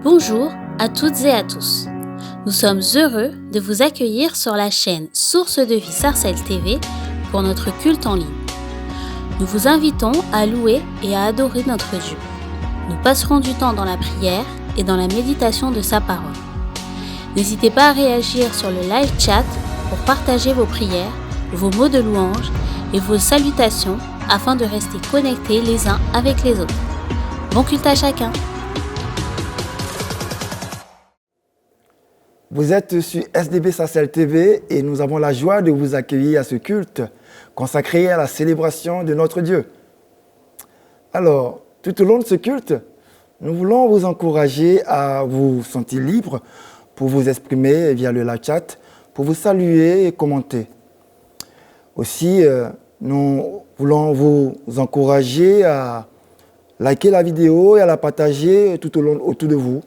Bonjour à toutes et à tous. Nous sommes heureux de vous accueillir sur la chaîne Source de Vie Sarcelles TV pour notre culte en ligne. Nous vous invitons à louer et à adorer notre Dieu. Nous passerons du temps dans la prière et dans la méditation de sa parole. N'hésitez pas à réagir sur le live chat pour partager vos prières, vos mots de louange et vos salutations afin de rester connectés les uns avec les autres. Bon culte à chacun. Vous êtes sur SDB Sarcelles TV et nous avons la joie de vous accueillir à ce culte consacré à la célébration de notre Dieu. Alors, tout au long de ce culte, nous voulons vous encourager à vous sentir libre pour vous exprimer via le live chat, pour vous saluer et commenter. Aussi, nous voulons vous encourager à liker la vidéo et à la partager tout au long autour de vous.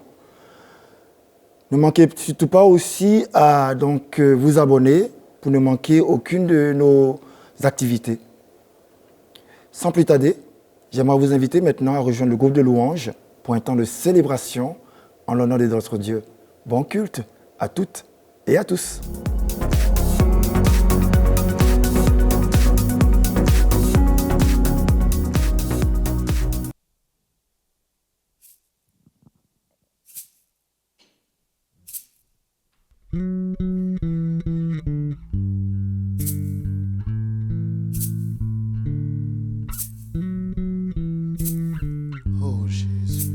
Ne manquez surtout pas aussi à vous abonner pour ne manquer aucune de nos activités. Sans plus tarder, j'aimerais vous inviter maintenant à rejoindre le groupe de louanges pour un temps de célébration en l'honneur de notre Dieu. Bon culte à toutes et à tous. Oh Jésus,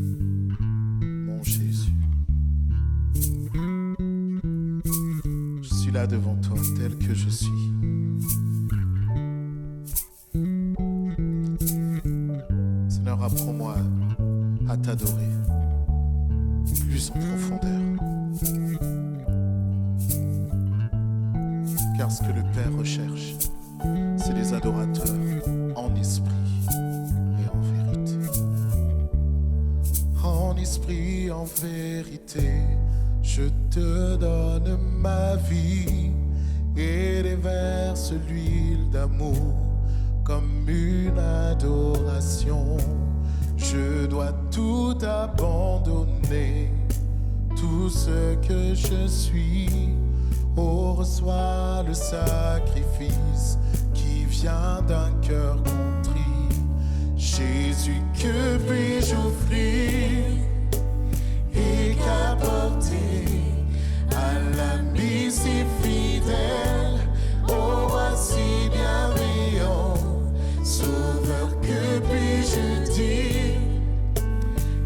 mon Jésus, je suis là devant toi tel que je suis. Seigneur, apprends-moi à t'adorer plus en profondeur. Car ce que le Père recherche, c'est des adorateurs en esprit et en vérité. En esprit, en vérité, je te donne ma vie et déverse l'huile d'amour comme une adoration. Je dois tout abandonner, tout ce que je suis. Oh, reçois le sacrifice qui vient d'un cœur contrit. Jésus, que puis-je offrir et qu'apporter à l'ami si fidèle, au roi si bienveillant, Sauveur, que puis-je dire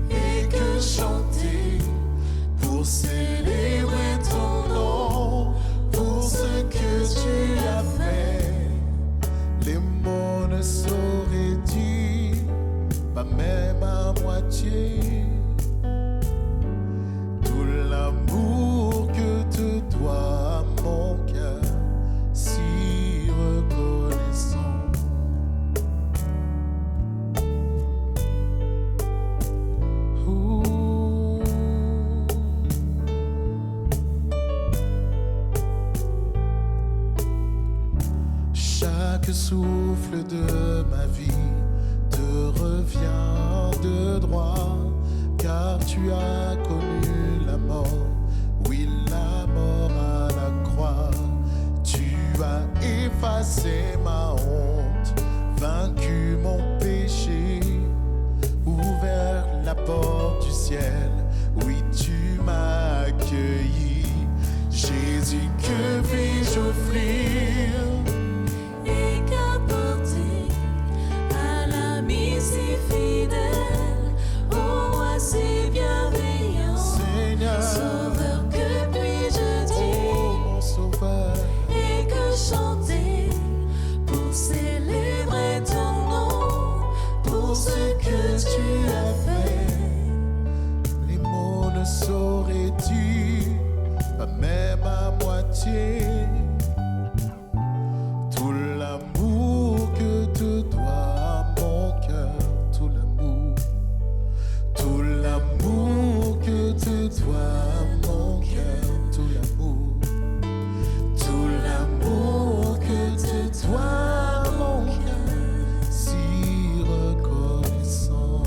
et que chanter pour célébrer ton nom, pour ce que tu as fait. Les mots ne sauraient dire, pas même à moitié, tout l'amour que te doit mon cœur, si reconnaissant. Chaque souffle de ma vie te revient de droit, car tu as connu la mort, oui la mort à la croix. Tu as effacé ma honte, vaincu mon péché, ouvert la porte du ciel, oui tu m'as accueilli. Jésus, que puis-je offrir et qu'apporter à l'ami si fidèle, au roi si bienveillant, Seigneur, Sauveur, que puis-je dire, oh, mon Sauveur, et que chanter pour célébrer ton nom, pour ce que tu as fait. Les mots ne sauraient dire, pas même à moitié, tout l'amour que te doit mon cœur, tout l'amour que te doit mon cœur, tout l'amour que te doit mon cœur, si reconnaissant.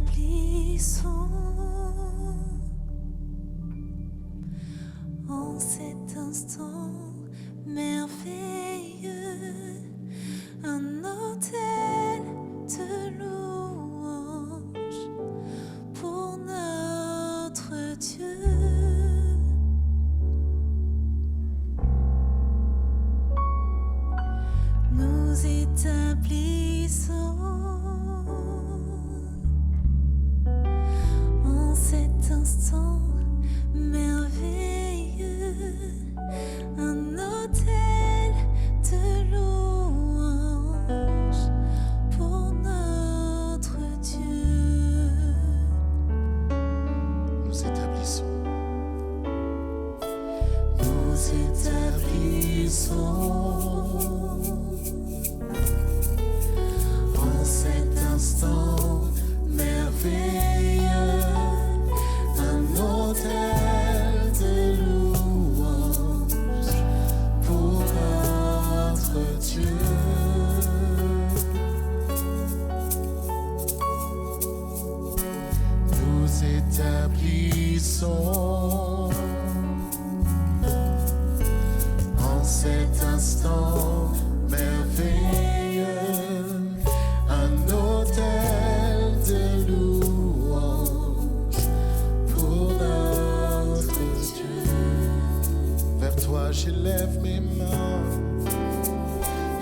établissons en cet instant merveilleux un autel de louange pour notre Dieu. Nous établissons en cet instant merveilleux un autel de louange pour notre Dieu. Nous établissons en cet instant merveilleux un autel de louange pour notre Dieu. Nous établissons en cet instant merveilleux un autel de louange pour notre Dieu. Vers toi j'élève mes mains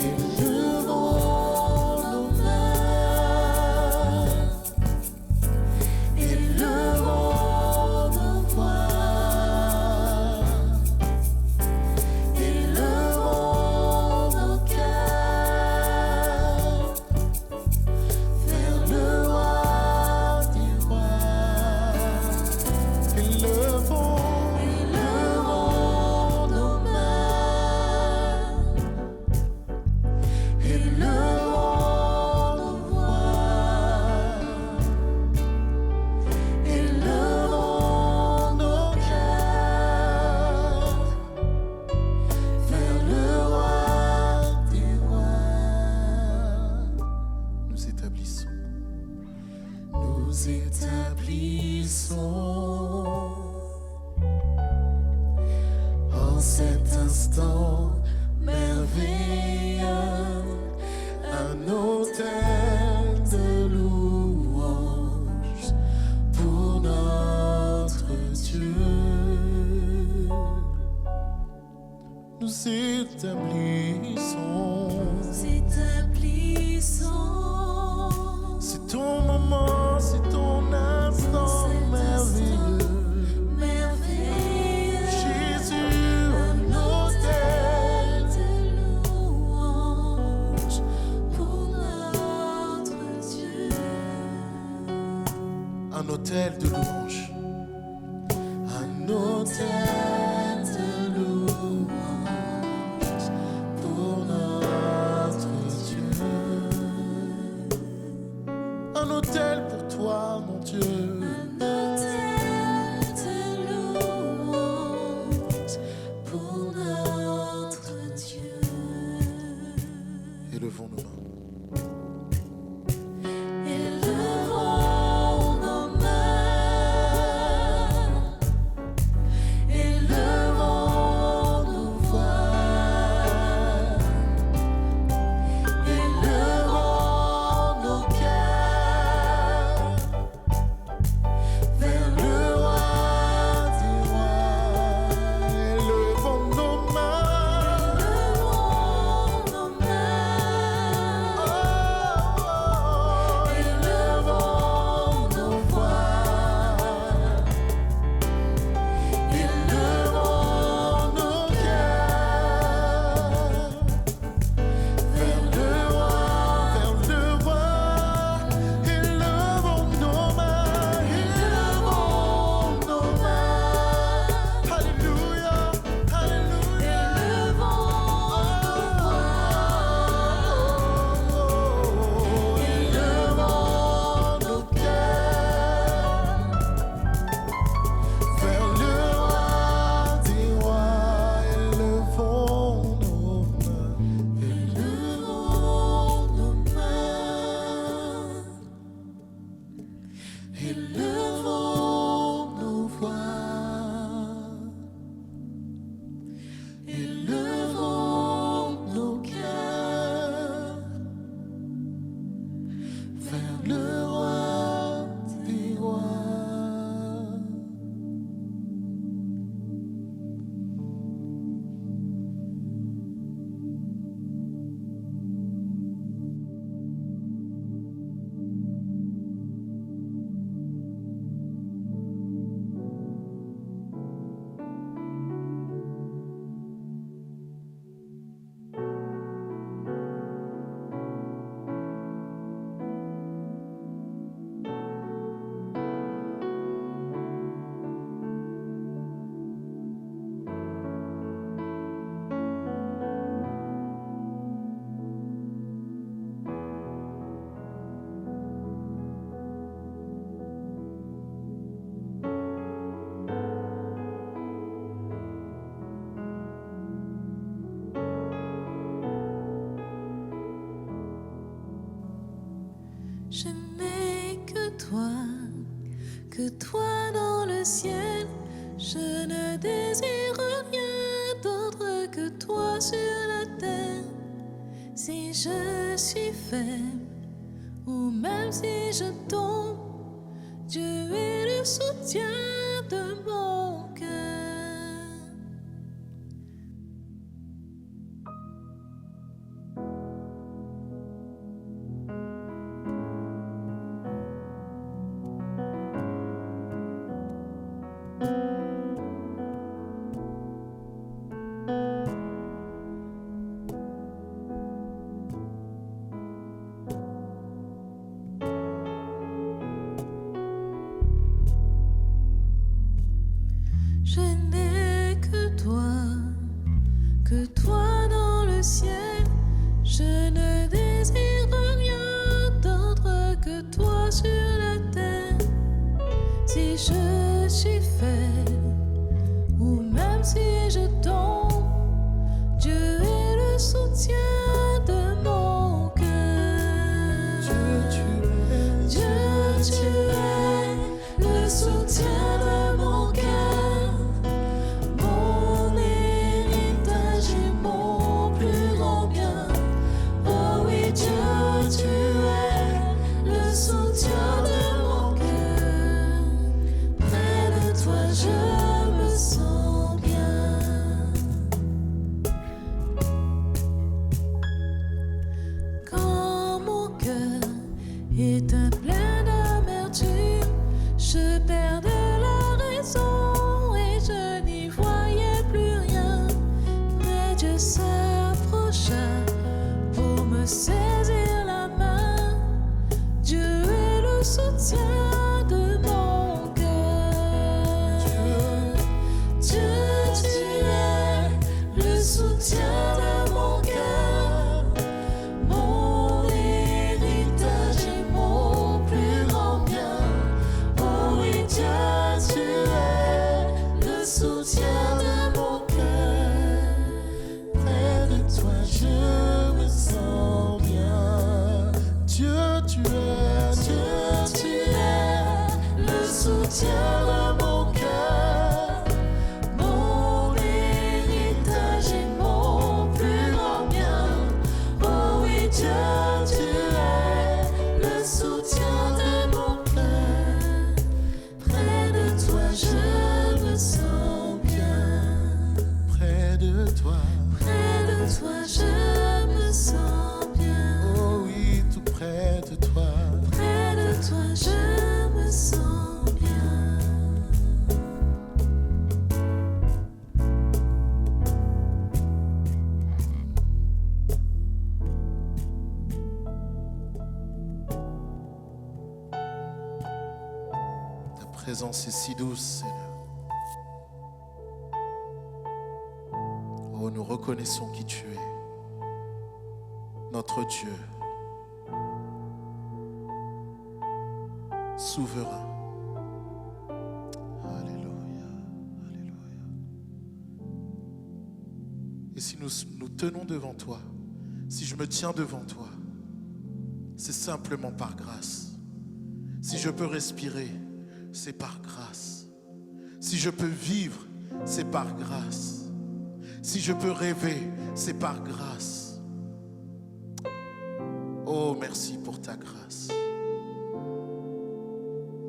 et Levons nos mains, élevons nos voix, élevons nos cœurs vers le roi des rois. élevons Élevons nos mains, élevons nos voix, élevons nos cœurs vers le roi des rois. nous établissons Nous établissons en cet instant merveilleux un autel de louange pour notre Dieu. nous établissons. Nous établissons C'est ton moment, c'est ton instant cet merveilleux. merveilleux Jésus, un autel de louange pour notre Dieu. un autel de louange. Un autel de louange pour notre Dieu. Un autel pour toi, mon Dieu. Un autel de louange pour notre Dieu. Élevons nos mains. Élevons nos mains, élevons nos voix, élevons nos cœurs vers le roi des rois. Élevons nos mains. Élevons nos mains, Je n'ai que toi dans le ciel. Je ne désire rien d'autre que toi sur la terre. Si je suis faible ou même si je tombe, Dieu est le soutien de mon cœur. Je n'ai que toi dans le ciel. Je ne désire rien d'autre que toi sur la terre. Si je suis faible ou même si je tombe, Dieu est le soutien de mon cœur. Dieu, tu es le soutien de mon cœur. Tu es le soutien de mon cœur. Près de toi je me sens bien. Quand mon cœur est plein d'amertume, je perds de la raison et je n'y voyais plus rien. Mais Dieu s'approcha pour me saisir la main. Dieu est le soutien de mon cœur. Dieu, tu es le soutien de mon cœur. Mon héritage et mon plus grand bien. Oh oui, Dieu, tu es le soutien de mon cœur. Près de toi je me sens bien. Dieu, tu es le soutien de mon cœur. Mon héritage et mon plus grand bien. Oh oui, Dieu, tu es le soutien de mon cœur. Près de toi je me sens bien. Près de toi, je me sens bien. oh oui, tout près de toi. Près de toi, je me sens bien. Ta présence est si douce, Seigneur. Oh, nous reconnaissons qui tu es, notre Dieu, souverain. Alléluia, alléluia. Et si nous tenons devant toi, si je me tiens devant toi, c'est simplement par grâce. Si je peux respirer, c'est par grâce. Si je peux vivre, c'est par grâce. Si je peux rêver, c'est par grâce. Oh, merci pour ta grâce.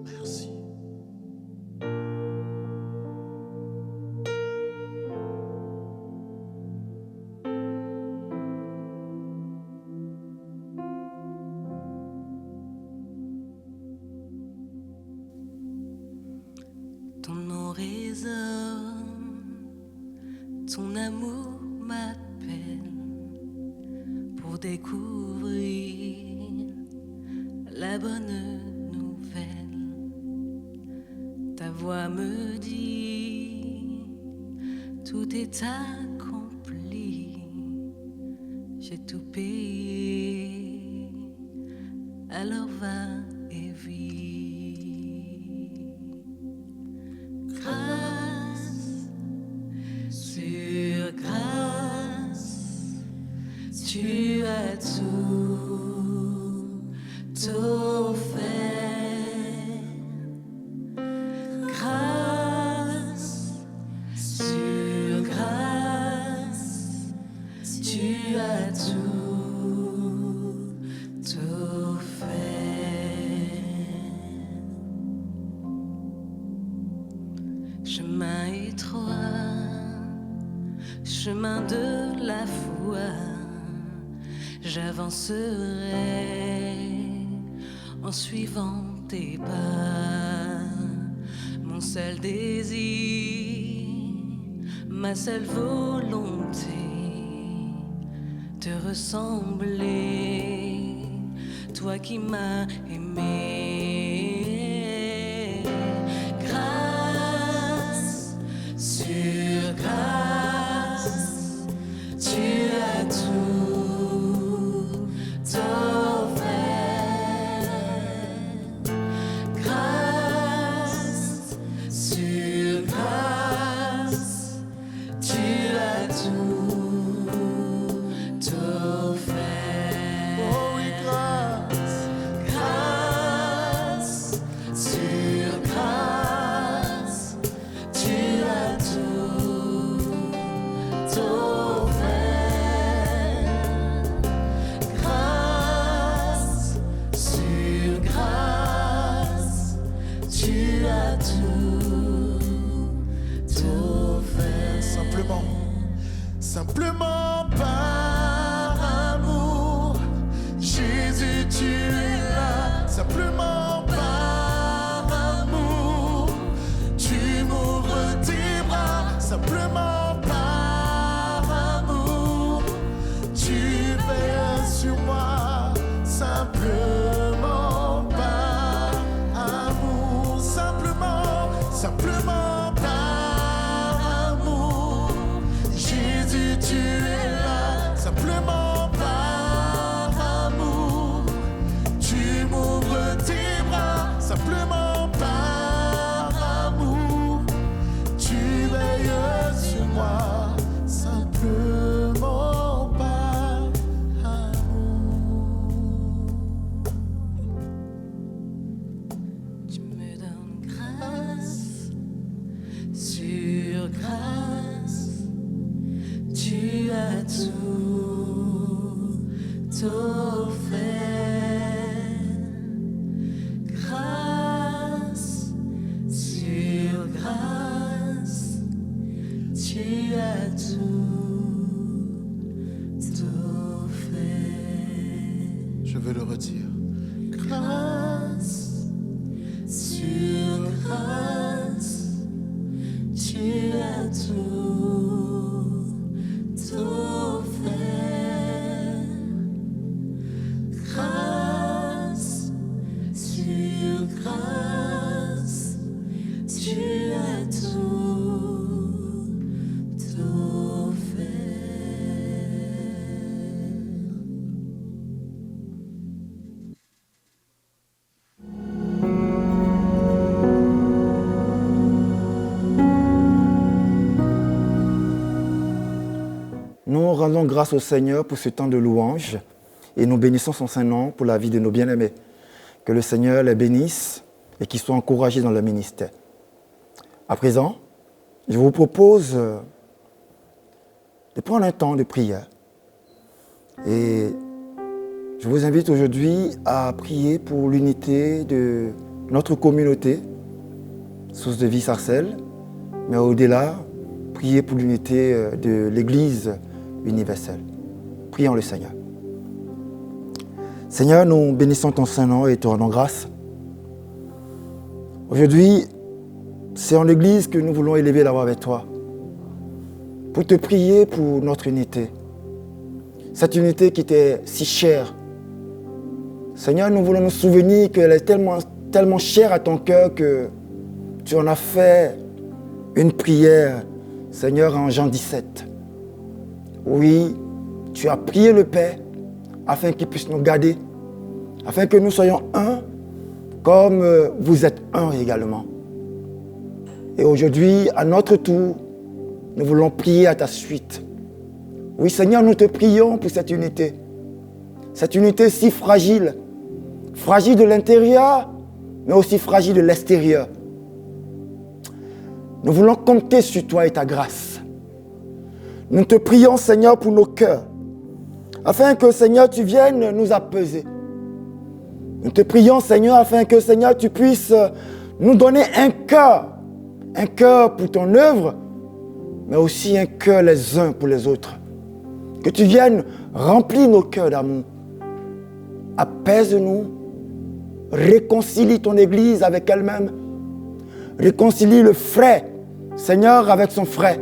Merci. Ton nom résonne, ton amour m'appelle pour découvrir la bonne nouvelle. Ta voix me dit, tout est accompli, j'ai tout payé, alors va et vis. Grâce sur grâce, tu as tout t'offert. Grâce sur grâce, tu as tout offert. Chemin étroit, chemin de la foi, j'avancerai en suivant tes pas. Mon seul désir, ma seule volonté, te ressembler, toi qui m'as aimé. Grâce sur grâce, tu as tout offert. Grâce sur grâce, tu as tout offert. Oh oui, grâce. Grâce sur grâce, tu as tout offert. Grâce sur grâce, tu as tout offert. Simplement par amour, Jésus, tu es là. Simplement par amour, tu m'ouvres tes bras. Simplement par amour, tu veilles sur moi. Simplement par amour, simplement par amour, Jésus, tu es là. Simplement par amour, tu m'ouvres tes bras. Simplement par amour, tu veilles sur moi. Simplement par amour. Tu me donnes grâce sur grâce, tu as tout offert. Grâce sur grâce, tu as tout offert. Je veux le redire. Grâce sur grâce, tu as tout offert. Grâce sur grâce, tu as tout offert. Nous rendons grâce au Seigneur pour ce temps de louange et nous bénissons son Saint-Nom pour la vie de nos bien-aimés. Que le Seigneur les bénisse et qu'ils soient encouragés dans leur ministère. À présent, je vous propose de prendre un temps de prière. Et je vous invite aujourd'hui à prier pour l'unité de notre communauté, Source de Vie Sarcelles, mais au-delà, prier pour l'unité de l'Église universelle. Prions le Seigneur. Seigneur, nous bénissons ton Saint-Nom et te rendons grâce. Aujourd'hui, c'est en l'Église que nous voulons élever la voix avec toi, pour te prier pour notre unité. Cette unité qui t'est si chère. Seigneur, nous voulons nous souvenir qu'elle est tellement chère à ton cœur que tu en as fait une prière, Seigneur, en Jean 17. Oui, tu as prié le Père afin qu'il puisse nous garder, afin que nous soyons un comme vous êtes un également. Et aujourd'hui, à notre tour, nous voulons prier à ta suite. Oui, Seigneur, nous te prions pour cette unité si fragile fragile de l'intérieur, mais aussi fragile de l'extérieur. Nous voulons compter sur toi et ta grâce. Nous te prions, Seigneur, pour nos cœurs, afin que, Seigneur, tu viennes nous apaiser. Nous te prions, Seigneur, afin que, Seigneur, tu puisses nous donner un cœur pour ton œuvre, mais aussi un cœur les uns pour les autres. Que tu viennes remplir nos cœurs d'amour. Apaise-nous, réconcilie ton Église avec elle-même, réconcilie le frère, Seigneur, avec son frère,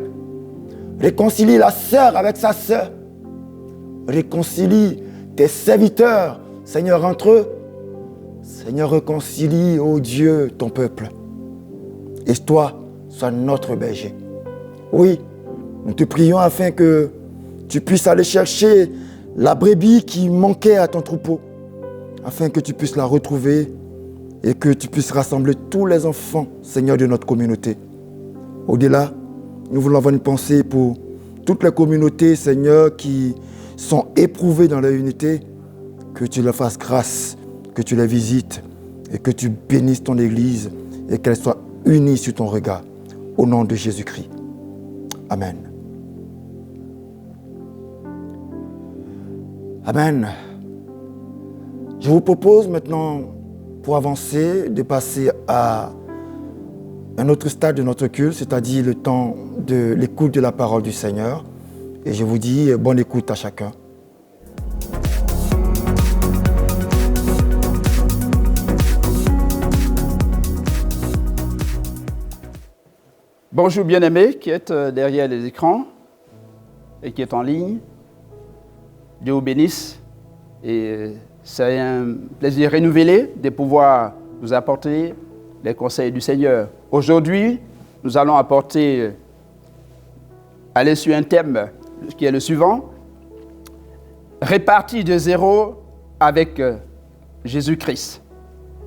réconcilie la sœur avec sa sœur, réconcilie tes serviteurs, Seigneur, entre eux. Seigneur, réconcilie, ô Dieu, ton peuple. Et toi, sois notre berger. Oui, nous te prions afin que tu puisses aller chercher la brebis qui manquait à ton troupeau, afin que tu puisses la retrouver et que tu puisses rassembler tous les enfants, Seigneur, de notre communauté. Au-delà, nous voulons avoir une pensée pour toutes les communautés, Seigneur, qui sont éprouvées dans leur unité, que tu leur fasses grâce, que tu les visites et que tu bénisses ton Église et qu'elle soit unie sur ton regard. Au nom de Jésus-Christ. Amen. Amen. Je vous propose maintenant, pour avancer, de passer à un autre stade de notre culte, c'est-à-dire le temps de l'écoute de la parole du Seigneur. Et je vous dis bonne écoute à chacun. Bonjour bien-aimés qui êtes derrière les écrans et qui êtes en ligne. Dieu vous bénisse et c'est un plaisir renouvelé de pouvoir vous apporter les conseils du Seigneur. Aujourd'hui, nous allons aller sur un thème qui est le suivant, réparti de zéro avec Jésus-Christ.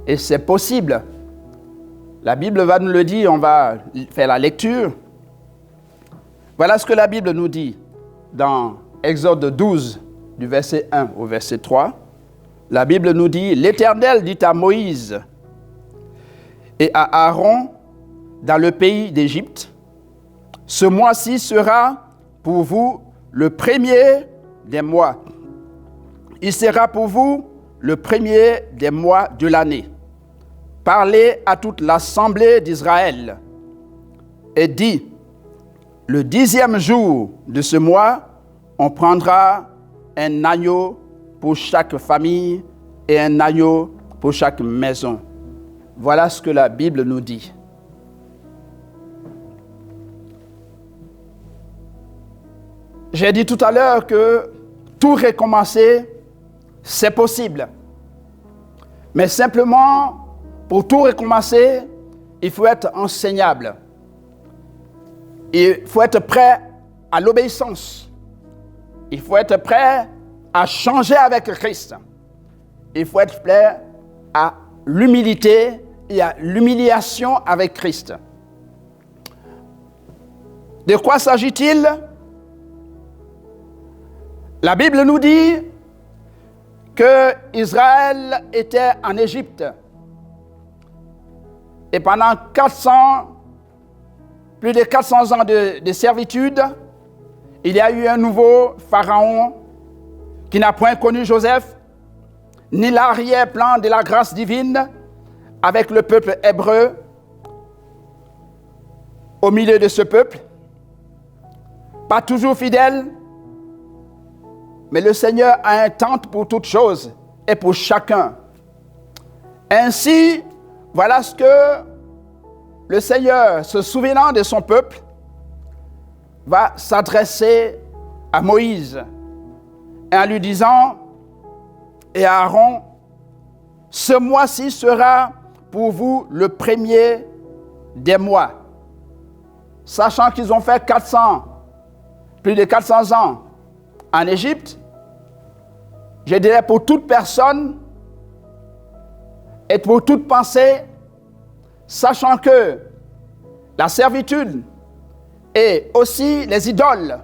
Et c'est possible. La Bible va nous le dire, on va faire la lecture. Voilà ce que la Bible nous dit dans Exode 12, du verset 1 au verset 3. La Bible nous dit, « L'Éternel dit à Moïse et à Aaron dans le pays d'Égypte, « Ce mois-ci sera pour vous le premier des mois. Il sera pour vous le premier des mois de l'année. Parlez à toute l'assemblée d'Israël et dit, le 10e jour de ce mois, on prendra un agneau pour chaque famille et un agneau pour chaque maison. » Voilà ce que la Bible nous dit. J'ai dit tout à l'heure que tout recommencer, c'est possible. Mais simplement, pour tout recommencer, il faut être enseignable. Il faut être prêt à l'obéissance. Il faut être prêt à changer avec Christ. Il faut être prêt à l'humilité et à l'humiliation avec Christ. De quoi s'agit-il? La Bible nous dit que Israël était en Égypte. Et pendant plus de 400 ans de servitude, il y a eu un nouveau pharaon qui n'a point connu Joseph, ni l'arrière-plan de la grâce divine avec le peuple hébreu. Au milieu de ce peuple, pas toujours fidèle, mais le Seigneur a un temps pour toutes choses et pour chacun. Ainsi, voilà ce que le Seigneur, se souvenant de son peuple, va s'adresser à Moïse et en lui disant, et à Aaron, ce mois-ci sera pour vous le premier des mois. Sachant qu'ils ont fait plus de 400 ans en Égypte, je dirais pour toute personne et pour toute pensée, sachant que la servitude et aussi les idoles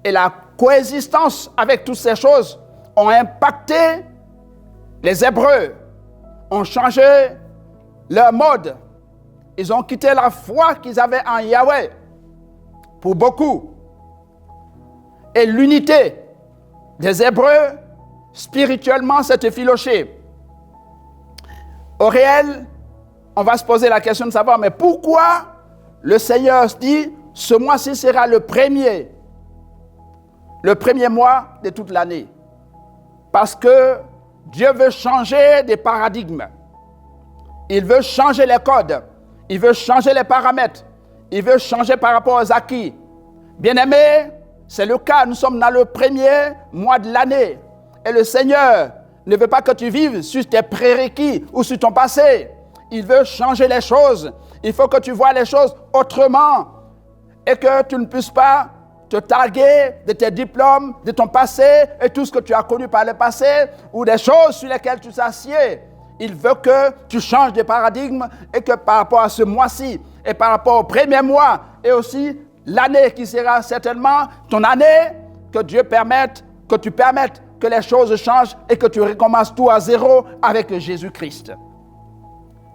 et la coexistence avec toutes ces choses ont impacté les Hébreux ont changé leur mode. Ils ont quitté la foi qu'ils avaient en Yahweh pour beaucoup. Et l'unité des Hébreux, spirituellement, s'est effilochée. Au réel, on va se poser la question de savoir, mais pourquoi le Seigneur dit, ce mois-ci sera le premier mois de toute l'année? Parce que Dieu veut changer des paradigmes. Il veut changer les codes. Il veut changer les paramètres. Il veut changer par rapport aux acquis. Bien-aimés, c'est le cas. Nous sommes dans le premier mois de l'année. Et le Seigneur ne veut pas que tu vives sur tes prérequis ou sur ton passé. Il veut changer les choses. Il faut que tu vois les choses autrement. Et que tu ne puisses pas te targuer de tes diplômes, de ton passé et tout ce que tu as connu par le passé ou des choses sur lesquelles tu t'assieds. Il veut que tu changes de paradigme et que par rapport à ce mois-ci et par rapport au premier mois et aussi l'année qui sera certainement ton année, que Dieu permette, que tu permettes que les choses changent et que tu recommences tout à zéro avec Jésus-Christ.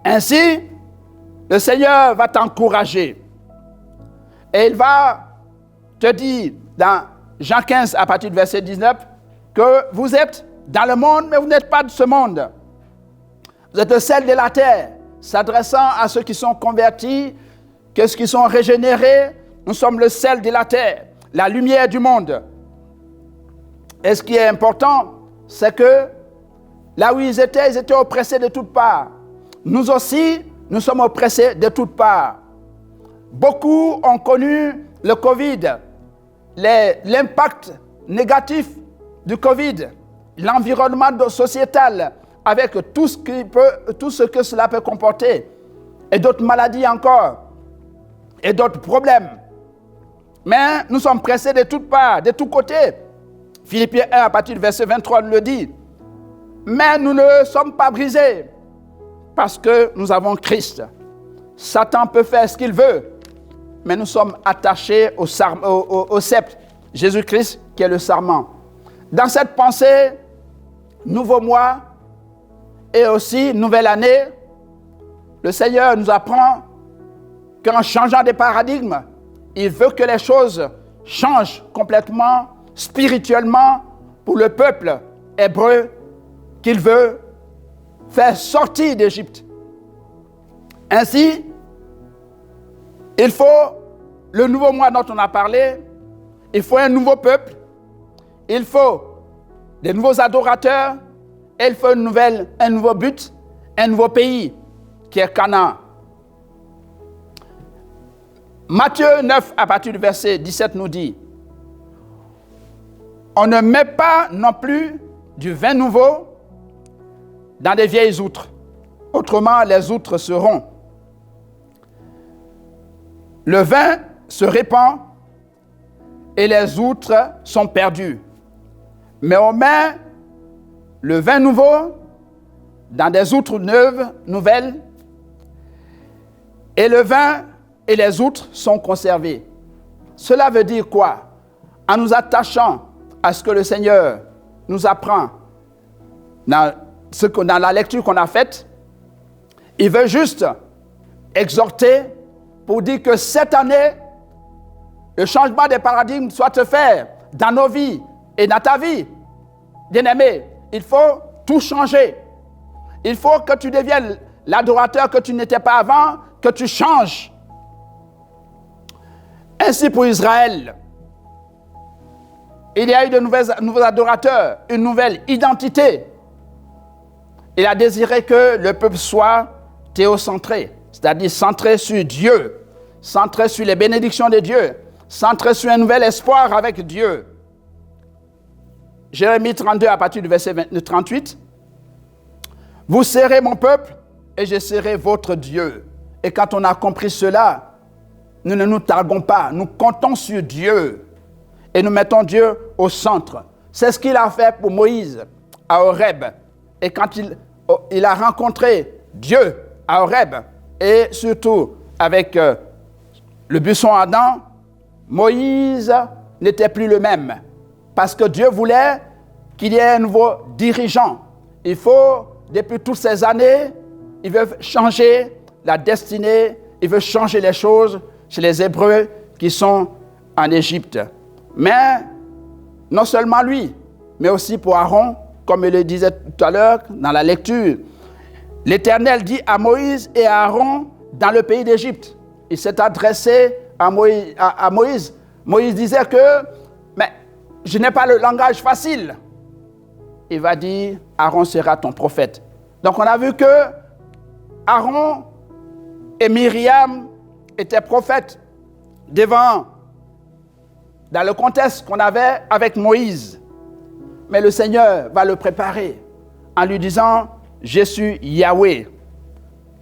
Ainsi, le Seigneur va t'encourager et il va te dire dans Jean 15 à partir du verset 19 que vous êtes dans le monde mais vous n'êtes pas de ce monde. Vous êtes le sel de la terre, s'adressant à ceux qui sont convertis, ceux qui sont régénérés. Nous sommes le sel de la terre, la lumière du monde. Et ce qui est important, c'est que là où ils étaient oppressés de toutes parts. Nous aussi, nous sommes oppressés de toutes parts. Beaucoup ont connu le Covid, l'impact négatif du Covid, l'environnement sociétal, avec tout ce que cela peut comporter, et d'autres maladies encore, et d'autres problèmes. Mais nous sommes pressés de toutes parts, de tous côtés. Philippiens 1, à partir du verset 23, nous le dit. Mais nous ne sommes pas brisés, parce que nous avons Christ. Satan peut faire ce qu'il veut, mais nous sommes attachés au sceptre, Jésus-Christ qui est le sarment. Dans cette pensée, nouveau mois, et aussi, nouvelle année, le Seigneur nous apprend qu'en changeant des paradigmes, il veut que les choses changent complètement, spirituellement, pour le peuple hébreu qu'il veut faire sortir d'Égypte. Ainsi, il faut le nouveau mois dont on a parlé, il faut un nouveau peuple, il faut des nouveaux adorateurs, et il faut un nouveau but, un nouveau pays, qui est Canaan. Matthieu 9, à partir du verset 17, nous dit « On ne met pas non plus du vin nouveau dans des vieilles outres. Autrement, les outres seront. Le vin se répand et les outres sont perdues. Mais on met le vin nouveau dans des outres nouvelles, et le vin et les outres sont conservés. » Cela veut dire quoi? En nous attachant à ce que le Seigneur nous apprend dans la lecture qu'on a faite, il veut juste exhorter pour dire que cette année, le changement des paradigmes soit fait dans nos vies et dans ta vie. Bien-aimé, il faut tout changer. Il faut que tu deviennes l'adorateur que tu n'étais pas avant, que tu changes. Ainsi pour Israël, il y a eu de nouveaux adorateurs, une nouvelle identité. Il a désiré que le peuple soit théocentré, c'est-à-dire centré sur Dieu, centré sur les bénédictions de Dieu, centré sur un nouvel espoir avec Dieu. Jérémie 32 à partir du verset 38. « Vous serez mon peuple et je serai votre Dieu. » Et quand on a compris cela, nous ne nous targuons pas, nous comptons sur Dieu et nous mettons Dieu au centre. C'est ce qu'il a fait pour Moïse à Horeb. Et quand il a rencontré Dieu à Horeb, et surtout avec le buisson ardent, Moïse n'était plus le même. Parce que Dieu voulait qu'il y ait un nouveau dirigeant. il faut, depuis toutes ces années, il veut changer la destinée, il veut changer les choses chez les Hébreux qui sont en Égypte. Mais non seulement lui, mais aussi pour Aaron, comme il le disait tout à l'heure dans la lecture. L'Éternel dit à Moïse et à Aaron dans le pays d'Égypte. Il s'est adressé à Moïse. Moïse disait que, mais je n'ai pas le langage facile. Il va dire, Aaron sera ton prophète. Donc on a vu que Aaron et Myriam étaient prophètes dans le contexte qu'on avait avec Moïse. Mais le Seigneur va le préparer en lui disant, je suis Yahweh.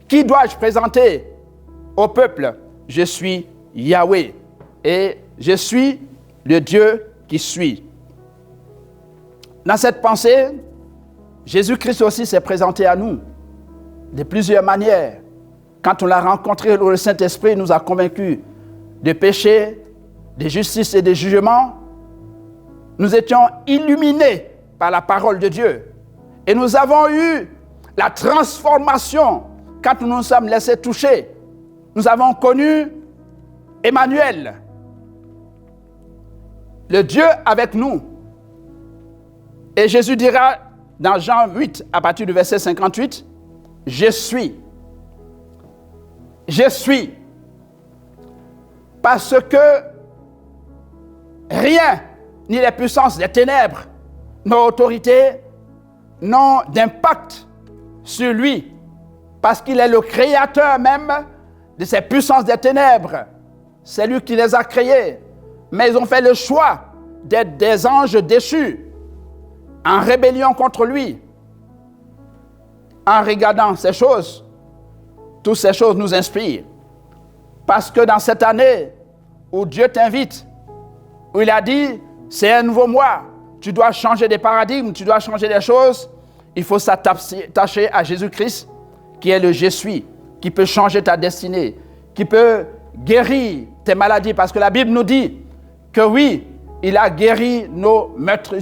Qui dois-je présenter au peuple? Je suis Yahweh. Et je suis le Dieu qui suis. Dans cette pensée, Jésus-Christ aussi s'est présenté à nous de plusieurs manières. Quand on l'a rencontré, le Saint-Esprit nous a convaincus de péché, de justice et de jugement. Nous étions illuminés par la parole de Dieu. Et nous avons eu la transformation quand nous nous sommes laissés toucher. Nous avons connu Emmanuel, le Dieu avec nous. Et Jésus dira dans Jean 8, à partir du verset 58, « Je suis. Je suis. » Parce que rien, ni les puissances des ténèbres, nos autorités, n'ont d'impact sur lui. Parce qu'il est le créateur même de ces puissances des ténèbres. C'est lui qui les a créées. Mais ils ont fait le choix d'être des anges déchus, en rébellion contre lui. En regardant ces choses, toutes ces choses nous inspirent. Parce que dans cette année où Dieu t'invite, où il a dit, c'est un nouveau mois, tu dois changer des paradigmes, tu dois changer des choses, il faut s'attacher à Jésus-Christ, qui est le Je suis, qui peut changer ta destinée, qui peut guérir tes maladies. Parce que la Bible nous dit que oui, il a guéri nos meurtres,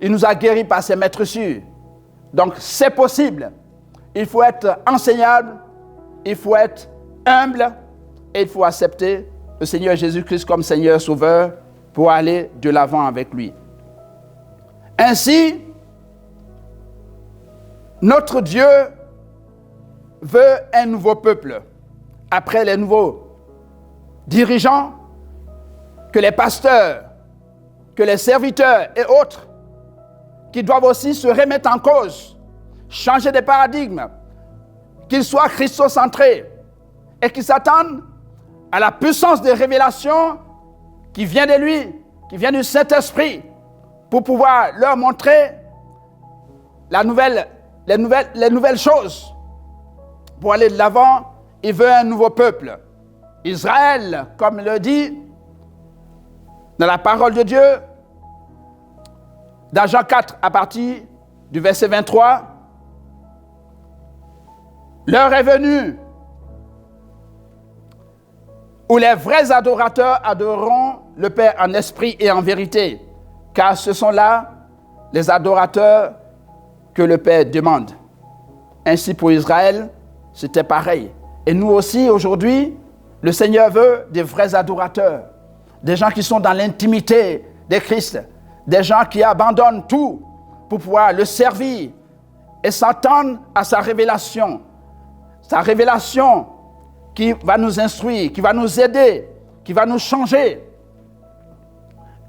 il nous a guéris par ses meurtrissures. Donc c'est possible. Il faut être enseignable, il faut être humble et il faut accepter le Seigneur Jésus-Christ comme Seigneur Sauveur pour aller de l'avant avec lui. Ainsi, notre Dieu veut un nouveau peuple. Après les nouveaux dirigeants, que les pasteurs, que les serviteurs et autres, qui doivent aussi se remettre en cause, changer de paradigme, qu'ils soient christocentrés et qu'ils s'attendent à la puissance de révélation qui vient de lui, qui vient du Saint-Esprit, pour pouvoir leur montrer les nouvelles choses. Pour aller de l'avant, il veut un nouveau peuple. Israël, comme il le dit dans la parole de Dieu, dans Jean 4, à partir du verset 23, l'heure est venue où les vrais adorateurs adoreront le Père en esprit et en vérité, car ce sont là les adorateurs que le Père demande. Ainsi pour Israël, c'était pareil. Et nous aussi, aujourd'hui, le Seigneur veut des vrais adorateurs, des gens qui sont dans l'intimité de Christ, des gens qui abandonnent tout pour pouvoir le servir et s'attendre à sa révélation qui va nous instruire, qui va nous aider, qui va nous changer.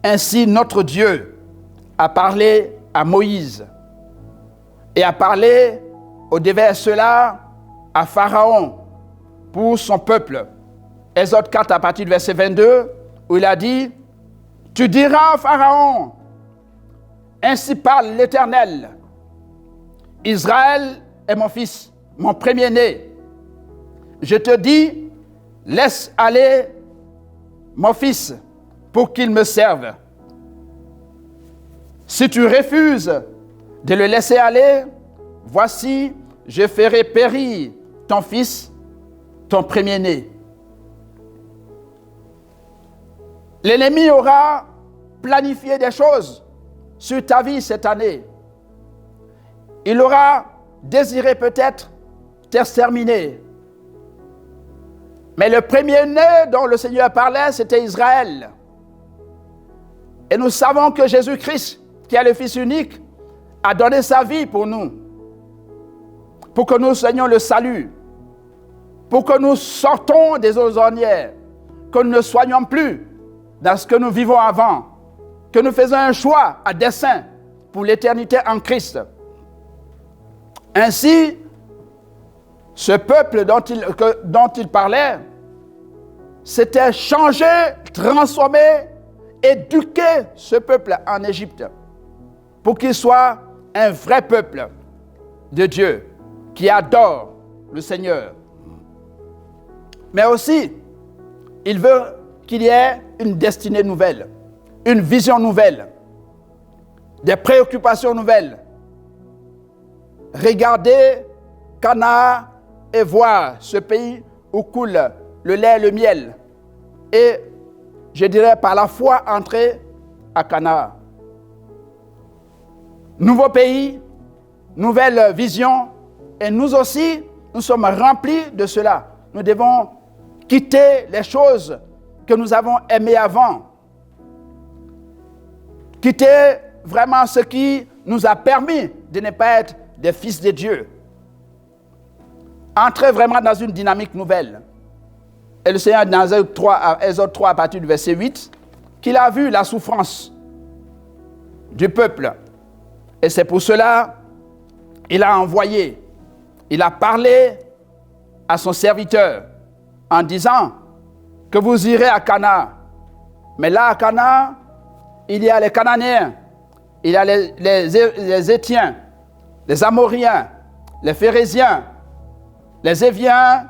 Ainsi, notre Dieu a parlé à Moïse et a parlé au-devers cela à Pharaon pour son peuple. Exode 4 à partir du verset 22, où il a dit, « Tu diras à Pharaon, ainsi parle l'Éternel, Israël est mon fils, mon premier-né. Je te dis, laisse aller mon fils pour qu'il me serve. Si tu refuses de le laisser aller, voici, je ferai périr ton fils, ton premier-né. » L'ennemi aura planifié des choses sur ta vie cette année. il aura désiré peut-être t'exterminer. Mais le premier-né dont le Seigneur parlait, c'était Israël. Et nous savons que Jésus-Christ, qui est le Fils unique, a donné sa vie pour nous, pour que nous soyons le salut, pour que nous sortons des eaux ornières, que nous ne soyons plus dans ce que nous vivons avant, que nous faisons un choix à dessein pour l'éternité en Christ. Ainsi, ce peuple dont il parlait, s'était changé, transformé, éduqué ce peuple en Égypte pour qu'il soit un vrai peuple de Dieu qui adore le Seigneur. Mais aussi, il veut qu'il y ait une destinée nouvelle, une vision nouvelle, des préoccupations nouvelles. Regardez Canaan et voir ce pays où coule le lait et le miel. Et je dirais par la foi entrer à Canaan. Nouveau pays, nouvelle vision, et nous aussi, nous sommes remplis de cela. Nous devons quitter les choses que nous avons aimées avant. Quitter vraiment ce qui nous a permis de ne pas être des fils de Dieu. Entrer vraiment dans une dynamique nouvelle. Et le Seigneur, dans Exode 3, à partir du verset 8, qu'il a vu la souffrance du peuple. Et c'est pour cela qu'il a envoyé, il a parlé à son serviteur en disant que vous irez à Canaan. Mais là, à Canaan, il y a les Cananéens, il y a les Héthiens, les Amoriens, les Phérésiens, les Éviens,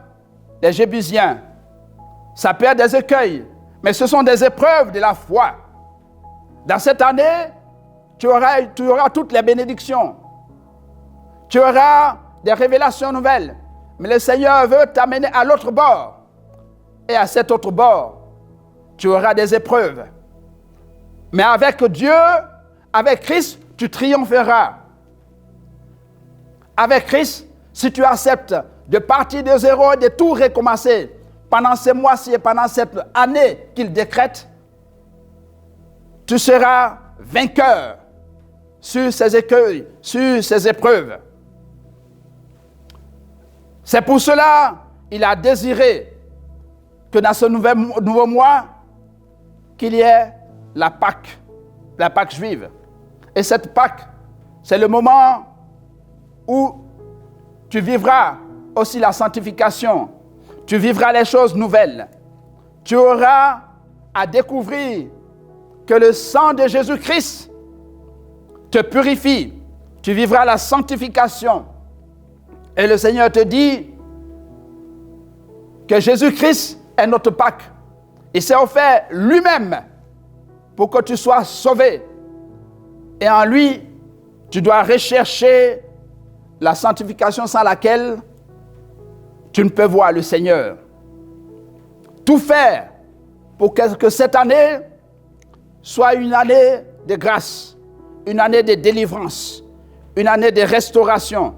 les Jébusiens. Ça peut être des écueils, mais ce sont des épreuves de la foi. Dans cette année, tu auras toutes les bénédictions. Tu auras des révélations nouvelles. Mais le Seigneur veut t'amener à l'autre bord. Et à cet autre bord, tu auras des épreuves. Mais avec Dieu, avec Christ, tu triompheras. Avec Christ, si tu acceptes de partir de zéro et de tout recommencer pendant ces mois-ci et pendant cette année qu'il décrète, tu seras vainqueur sur ces écueils, sur ces épreuves. C'est pour cela qu'il a désiré que dans ce nouveau mois, qu'il y ait la Pâque juive. Et cette Pâque, c'est le moment où tu vivras aussi la sanctification. Tu vivras les choses nouvelles. Tu auras à découvrir que le sang de Jésus-Christ te purifie. Tu vivras la sanctification. Et le Seigneur te dit que Jésus-Christ est notre Pâque. Il s'est offert lui-même pour que tu sois sauvé. Et en lui, tu dois rechercher la sanctification sans laquelle tu ne peux voir le Seigneur. Tout faire pour que cette année soit une année de grâce, une année de délivrance, une année de restauration,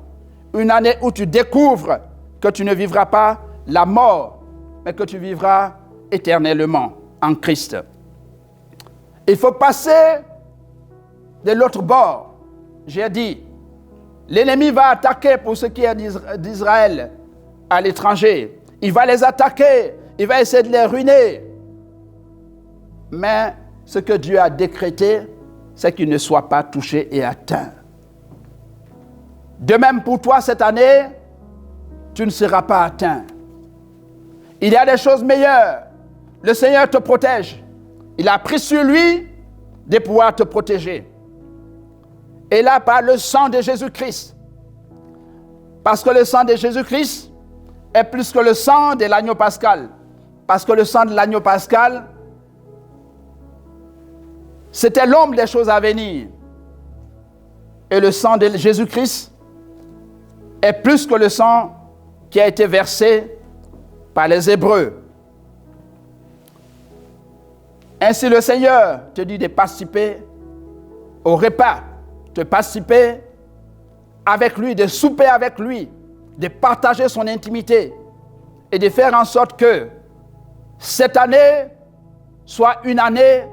une année où tu découvres que tu ne vivras pas la mort, mais que tu vivras éternellement en Christ. Il faut passer de l'autre bord. J'ai dit, l'ennemi va attaquer pour ce qui est d'Israël à l'étranger. Il va les attaquer, il va essayer de les ruiner. Mais ce que Dieu a décrété, c'est qu'ils ne soient pas touchés et atteints. De même pour toi cette année, tu ne seras pas atteint. Il y a des choses meilleures. Le Seigneur te protège. Il a pris sur lui de pouvoir te protéger. Et là, par le sang de Jésus-Christ. Parce que le sang de Jésus-Christ est plus que le sang de l'agneau pascal. Parce que le sang de l'agneau pascal, c'était l'ombre des choses à venir. Et le sang de Jésus-Christ est plus que le sang qui a été versé par les Hébreux. Ainsi le Seigneur te dit de participer au repas, de participer avec lui, de souper avec lui, de partager son intimité et de faire en sorte que cette année soit une année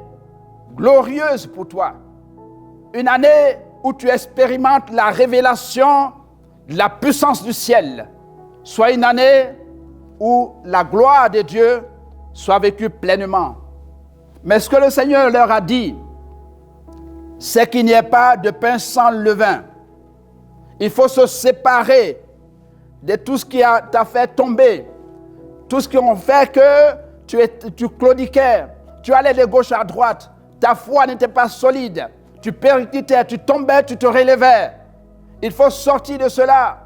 glorieuse pour toi. Une année où tu expérimentes la révélation de la puissance du ciel. Soit une année où la gloire de Dieu soit vécue pleinement. Mais ce que le Seigneur leur a dit, c'est qu'il n'y ait pas de pain sans levain. Il faut se séparer de tout ce qui t'a fait tomber, tout ce qui a fait que tu claudiquais, tu allais de gauche à droite, ta foi n'était pas solide, tu percutais, tu tombais, tu te relevais. Il faut sortir de cela.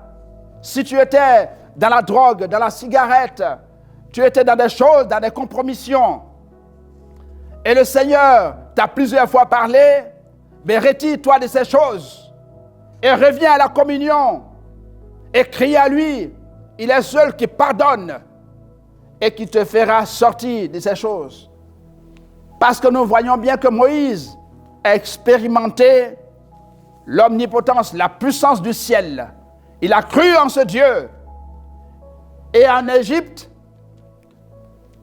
Si tu étais dans la drogue, dans la cigarette, tu étais dans des choses, dans des compromissions, et le Seigneur t'a plusieurs fois parlé, mais retire-toi de ces choses et reviens à la communion et crie à lui. Il est seul qui pardonne et qui te fera sortir de ces choses. Parce que nous voyons bien que Moïse a expérimenté l'omnipotence, la puissance du ciel. Il a cru en ce Dieu. Et en Égypte,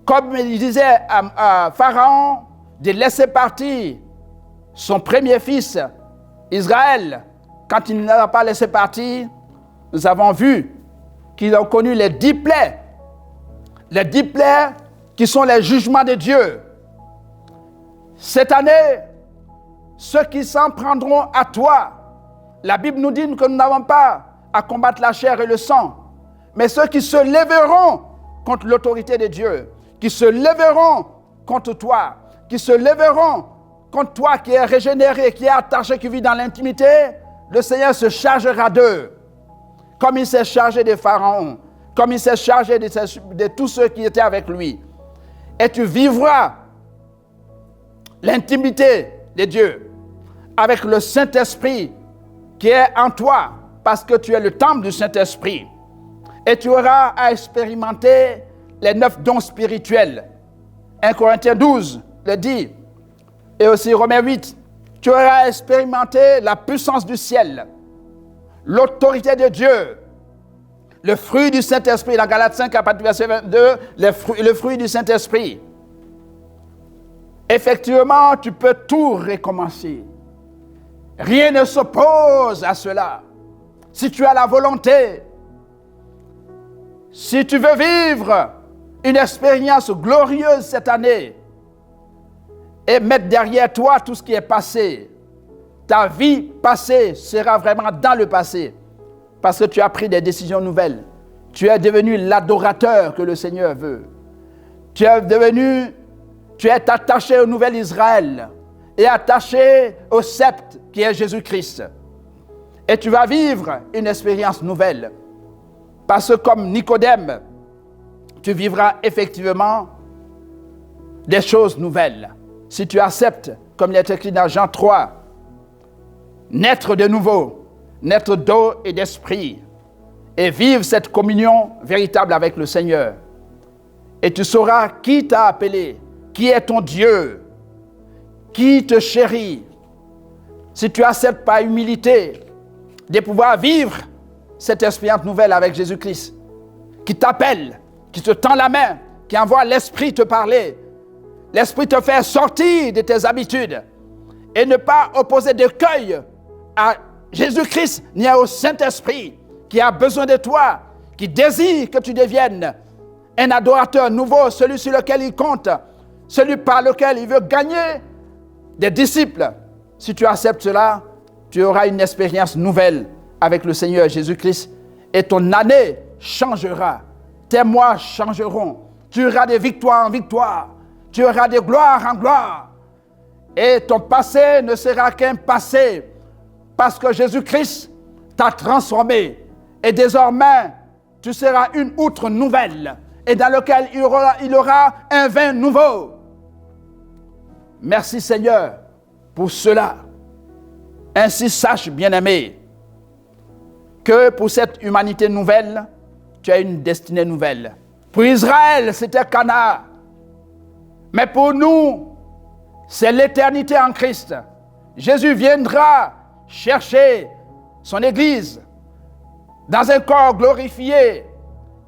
comme il disait à Pharaon, de laisser partir son premier fils, Israël, quand il ne l'a pas laissé partir, nous avons vu qu'ils ont connu les 10 plaies. Les 10 plaies qui sont les jugements de Dieu. Cette année, ceux qui s'en prendront à toi, la Bible nous dit que nous n'avons pas à combattre la chair et le sang, mais ceux qui se lèveront contre l'autorité de Dieu, qui se lèveront contre toi, qui se lèveront contre toi qui es régénéré, qui est attaché, qui vit dans l'intimité, le Seigneur se chargera d'eux. Comme il s'est chargé de Pharaon, comme il s'est chargé de tous ceux qui étaient avec lui. Et tu vivras l'intimité de Dieu avec le Saint-Esprit qui est en toi, parce que tu es le temple du Saint-Esprit. Et tu auras à expérimenter les 9 dons spirituels. 1 Corinthiens 12 le dit, et aussi Romains 8, tu auras expérimenté la puissance du ciel, l'autorité de Dieu, le fruit du Saint-Esprit, dans Galates 5, à partir du verset 22, le fruit du Saint-Esprit. Effectivement, tu peux tout recommencer. Rien ne s'oppose à cela. Si tu as la volonté, si tu veux vivre une expérience glorieuse cette année et mettre derrière toi tout ce qui est passé, ta vie passée sera vraiment dans le passé parce que tu as pris des décisions nouvelles. Tu es devenu l'adorateur que le Seigneur veut. Tu es attaché au nouvel Israël et attaché au sceptre qui est Jésus-Christ. Et tu vas vivre une expérience nouvelle. Parce que comme Nicodème, tu vivras effectivement des choses nouvelles. Si tu acceptes, comme il est écrit dans Jean 3, naître de nouveau, naître d'eau et d'esprit, et vivre cette communion véritable avec le Seigneur. Et tu sauras qui t'a appelé, qui est ton Dieu, qui te chérit. Si tu acceptes par humilité de pouvoir vivre cette expérience nouvelle avec Jésus-Christ, qui t'appelle, qui te tend la main, qui envoie l'Esprit te parler. L'Esprit te fait sortir de tes habitudes et ne pas opposer d'écueil à Jésus-Christ ni au Saint-Esprit qui a besoin de toi, qui désire que tu deviennes un adorateur nouveau, celui sur lequel il compte, celui par lequel il veut gagner des disciples. Si tu acceptes cela, tu auras une expérience nouvelle avec le Seigneur Jésus-Christ et ton année changera. Tes mois changeront. Tu auras de victoire en victoire. Tu auras de gloire en gloire. Et ton passé ne sera qu'un passé parce que Jésus-Christ t'a transformé. Et désormais, tu seras une outre nouvelle et dans laquelle il y aura un vin nouveau. Merci Seigneur pour cela. Ainsi sache, bien-aimé, que pour cette humanité nouvelle, tu as une destinée nouvelle. Pour Israël, c'était Canaan. Mais pour nous, c'est l'éternité en Christ. Jésus viendra chercher son Église, dans un corps glorifié.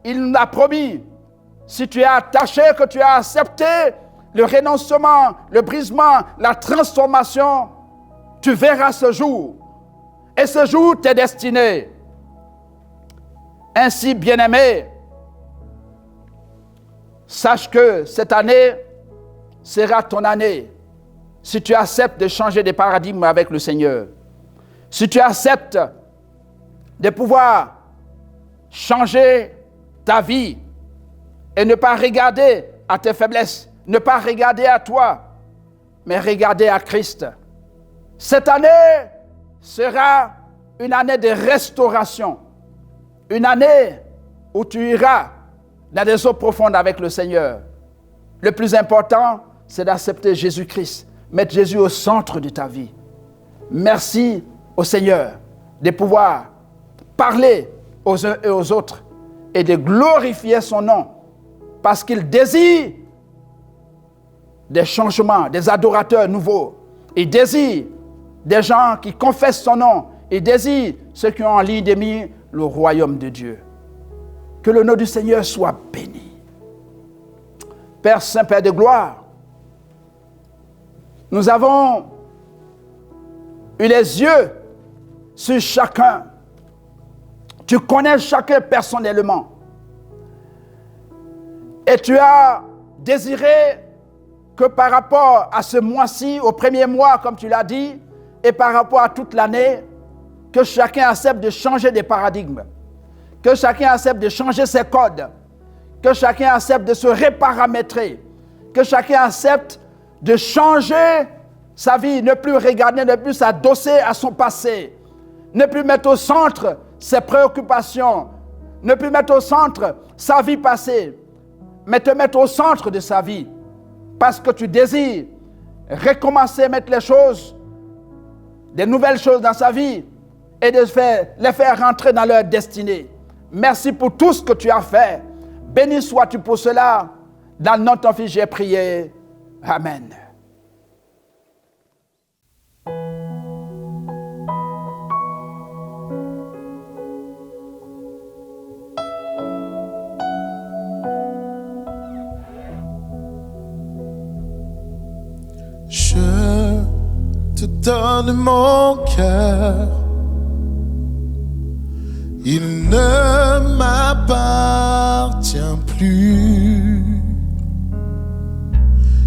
Il nous a promis, si tu es attaché, que tu as accepté le renoncement, le brisement, la transformation, tu verras ce jour. Et ce jour t'est destiné. Ainsi, bien-aimé, sache que cette année sera ton année. Si tu acceptes de changer de paradigme avec le Seigneur, si tu acceptes de pouvoir changer ta vie et ne pas regarder à tes faiblesses, ne pas regarder à toi, mais regarder à Christ. Cette année sera une année de restauration, une année où tu iras dans des eaux profondes avec le Seigneur. Le plus important, c'est d'accepter Jésus-Christ, mettre Jésus au centre de ta vie. Merci au Seigneur de pouvoir parler aux uns et aux autres et de glorifier son nom, parce qu'il désire des changements, des adorateurs nouveaux. Il désire des gens qui confessent son nom. Il désire ceux qui ont en ligne d'émis le royaume de Dieu. Que le nom du Seigneur soit béni. Père Saint, Père de gloire, nous avons eu les yeux sur chacun. Tu connais chacun personnellement. Et tu as désiré que par rapport à ce mois-ci, au premier mois, comme tu l'as dit, et par rapport à toute l'année, que chacun accepte de changer de paradigme, que chacun accepte de changer ses codes, que chacun accepte de se reparamétrer, que chacun accepte de changer sa vie, ne plus regarder, ne plus s'adosser à son passé, ne plus mettre au centre ses préoccupations, ne plus mettre au centre sa vie passée, mais te mettre au centre de sa vie, parce que tu désires recommencer, mettre les choses, des nouvelles choses dans sa vie, et de les faire rentrer dans leur destinée. Merci pour tout ce que tu as fait. Béni sois-tu pour cela. Dans le nom de ton Fils, j'ai prié. Amen. Je te donne mon cœur. Il ne m'appartient plus.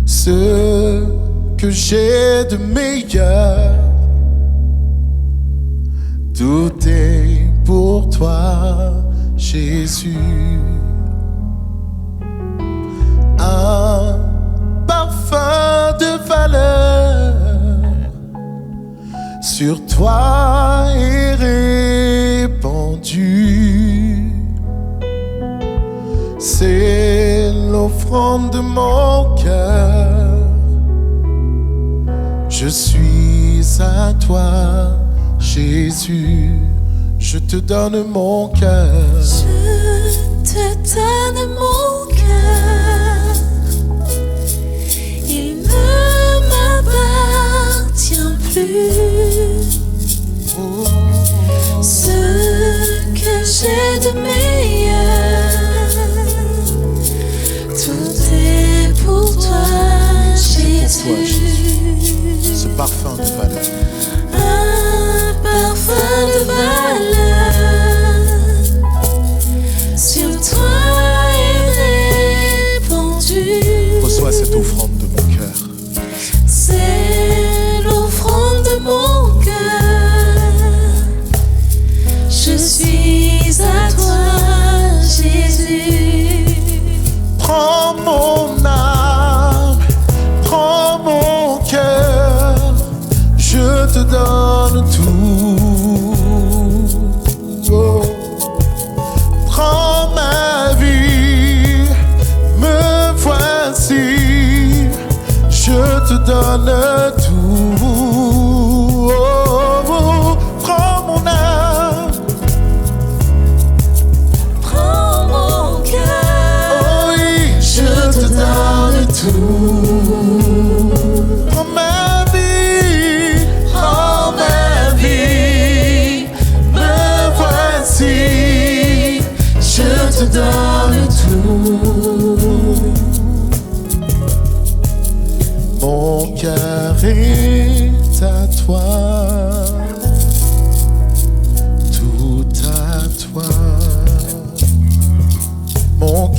Ce que j'ai de meilleur, tout est pour toi, Jésus. Un parfum de valeur sur toi est répandu. C'est l'offrande de mon cœur. Je suis à toi, Jésus. Je te donne mon cœur. Je te donne mon cœur. Il ne m'appartient plus. Ce que j'ai de meilleur, tout est pour toi, Jésus. Ce parfum de valeur. Un parfum de valeur sur toi est répandu. Reçois cette offrande de mon cœur. C'est l'offrande de mon cœur. Je suis à toi, Jésus. Prends mon âme, prends mon cœur, je te donne tout.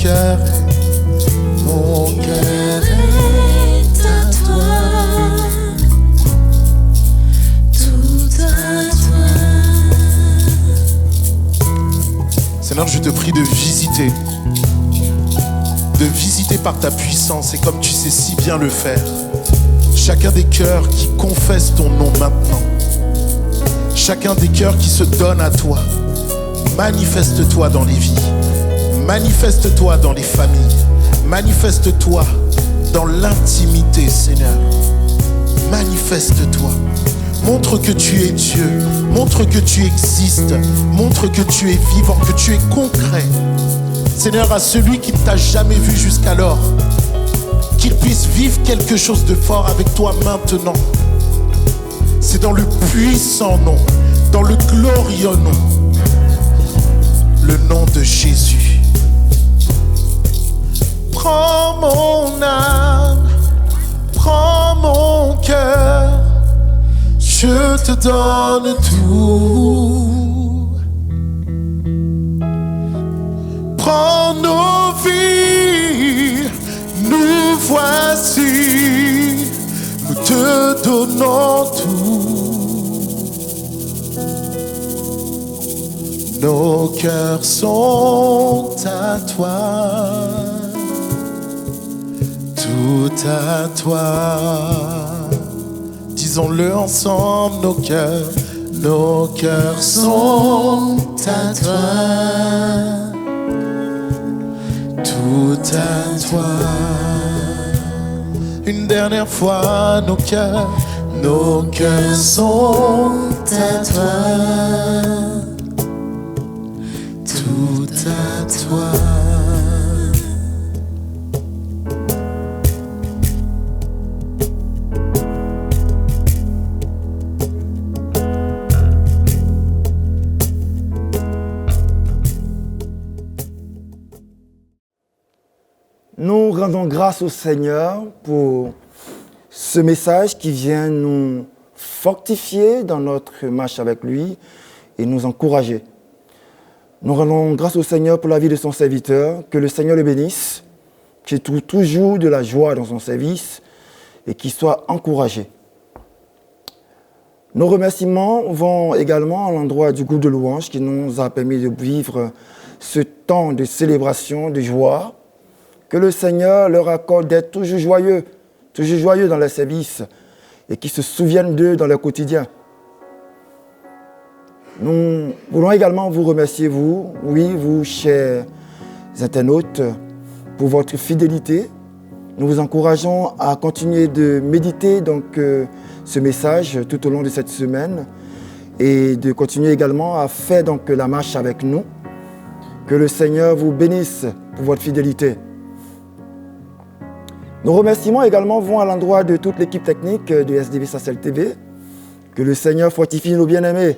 cœur est à toi, tout à toi. Seigneur, je te prie de visiter par ta puissance et comme tu sais si bien le faire, chacun des cœurs qui confessent ton nom maintenant, chacun des cœurs qui se donnent à toi. Manifeste-toi dans les vies, manifeste-toi dans les familles, manifeste-toi dans l'intimité, Seigneur. Manifeste-toi. Montre que tu es Dieu, montre que tu existes, montre que tu es vivant, que tu es concret. Seigneur, à celui qui ne t'a jamais vu jusqu'alors, qu'il puisse vivre quelque chose de fort avec toi maintenant. C'est dans le puissant nom, dans le glorieux nom, le nom de Jésus. Prends mon âme, prends mon cœur, je te donne tout. Prends nos vies, nous voici, nous te donnons tout. Nos cœurs sont à toi, tout à toi. Disons-le ensemble, nos cœurs sont à toi. Tout à toi. Une dernière fois, nos cœurs sont à toi. Tout à toi. Nous rendons grâce au Seigneur pour ce message qui vient nous fortifier dans notre marche avec lui et nous encourager. Nous rendons grâce au Seigneur pour la vie de son serviteur, que le Seigneur le bénisse, qu'il trouve toujours de la joie dans son service et qu'il soit encouragé. Nos remerciements vont également à l'endroit du groupe de louanges qui nous a permis de vivre ce temps de célébration, de joie. Que le Seigneur leur accorde d'être toujours joyeux dans leur service et qu'ils se souviennent d'eux dans leur quotidien. Nous voulons également vous remercier, vous, chers internautes, pour votre fidélité. Nous vous encourageons à continuer de méditer ce message tout au long de cette semaine et de continuer également à faire la marche avec nous. Que le Seigneur vous bénisse pour votre fidélité. Nos remerciements également vont à l'endroit de toute l'équipe technique de SDV Sarcelles TV. Que le Seigneur fortifie nos bien-aimés,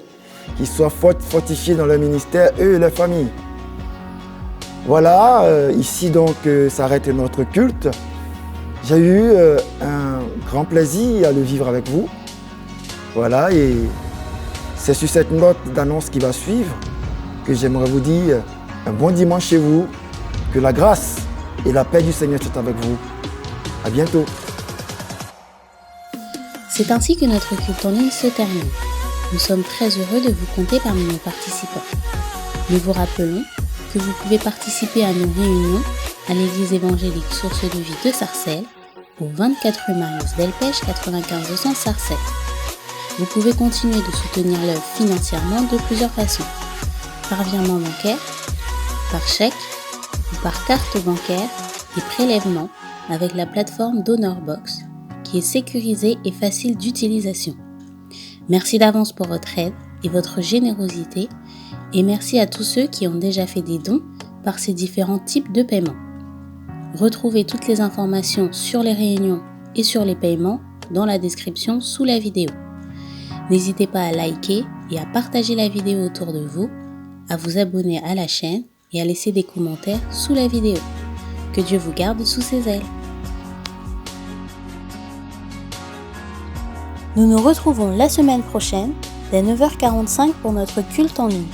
qu'ils soient fortifiés dans leur ministère, eux et leur famille. Voilà, ici s'arrête notre culte. J'ai eu un grand plaisir à le vivre avec vous. Voilà, et c'est sur cette note d'annonce qui va suivre que j'aimerais vous dire un bon dimanche chez vous, que la grâce et la paix du Seigneur soient avec vous. À bientôt. C'est ainsi que notre culte en ligne se termine. Nous sommes très heureux de vous compter parmi nos participants. Nous vous rappelons que vous pouvez participer à nos réunions à l'église évangélique Source de Vie de Sarcelles, au 24 rue Marius Delpech 95 200 Sarcelles. Vous pouvez continuer de soutenir l'œuvre financièrement de plusieurs façons. Par virement bancaire, par chèque ou par carte bancaire et prélèvement avec la plateforme DonorBox qui est sécurisée et facile d'utilisation. Merci d'avance pour votre aide et votre générosité et merci à tous ceux qui ont déjà fait des dons par ces différents types de paiements. Retrouvez toutes les informations sur les réunions et sur les paiements dans la description sous la vidéo. N'hésitez pas à liker et à partager la vidéo autour de vous, à vous abonner à la chaîne et à laisser des commentaires sous la vidéo. Que Dieu vous garde sous ses ailes. Nous nous retrouvons la semaine prochaine dès 9h45 pour notre culte en ligne.